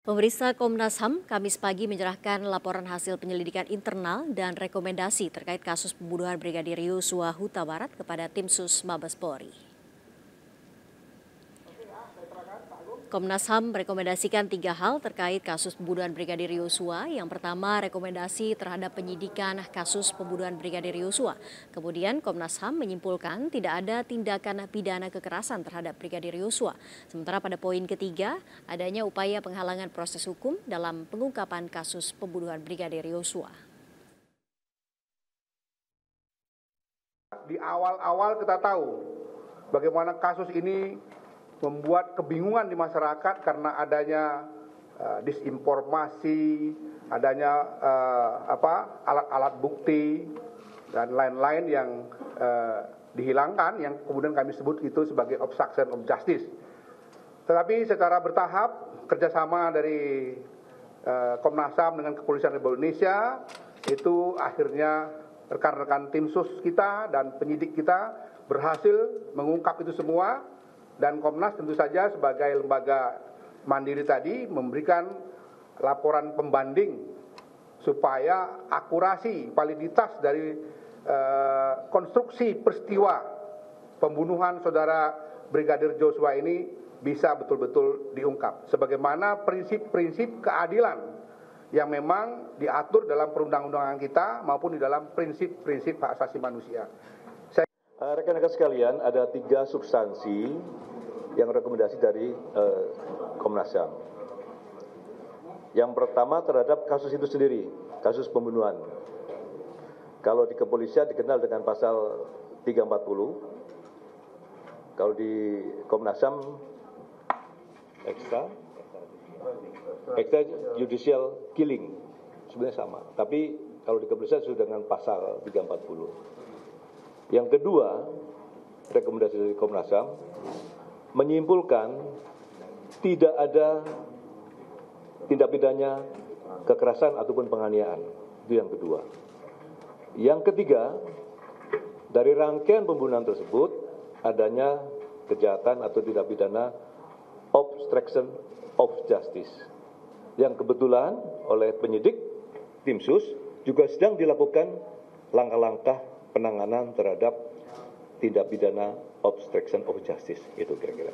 Pemeriksa Komnas HAM Kamis pagi menyerahkan laporan hasil penyelidikan internal dan rekomendasi terkait kasus pembunuhan Brigadir Yosua Huta Barat kepada Tim Sus Mabes Polri. Komnas HAM merekomendasikan 3 hal terkait kasus pembunuhan Brigadir Yosua. Yang pertama, rekomendasi terhadap penyidikan kasus pembunuhan Brigadir Yosua. Kemudian Komnas HAM menyimpulkan tidak ada tindakan pidana kekerasan terhadap Brigadir Yosua. Sementara pada poin ketiga, adanya upaya penghalangan proses hukum dalam pengungkapan kasus pembunuhan Brigadir Yosua. Di awal-awal kita tahu bagaimana kasus ini membuat kebingungan di masyarakat karena adanya disinformasi, adanya alat-alat bukti dan lain-lain yang dihilangkan, yang kemudian kami sebut itu sebagai obstruction of justice. Tetapi secara bertahap kerjasama dari Komnas HAM dengan Kepolisian Republik Indonesia itu akhirnya rekan-rekan tim sus kita dan penyidik kita berhasil mengungkap itu semua. Dan Komnas tentu saja sebagai lembaga mandiri tadi memberikan laporan pembanding supaya akurasi, validitas dari konstruksi peristiwa pembunuhan saudara Brigadir Yosua ini bisa betul-betul diungkap. Sebagaimana prinsip-prinsip keadilan yang memang diatur dalam perundang-undangan kita maupun di dalam prinsip-prinsip hak asasi manusia. Rekan-rekan sekalian, ada 3 substansi yang rekomendasi dari Komnas HAM. Yang pertama terhadap kasus itu sendiri, kasus pembunuhan. Kalau di kepolisian dikenal dengan pasal 340. Kalau di Komnas HAM extrajudicial killing, sebenarnya sama. Tapi kalau di kepolisian sudah dengan pasal 340. Yang kedua, rekomendasi dari Komnas HAM menyimpulkan tidak ada tindak pidana kekerasan ataupun penganiayaan. Itu yang kedua. Yang ketiga, dari rangkaian pembunuhan tersebut adanya kejahatan atau tindak pidana obstruction of justice yang kebetulan oleh penyidik tim sus juga sedang dilakukan langkah-langkah penanganan terhadap tindak pidana obstruction of justice, itu kira-kira.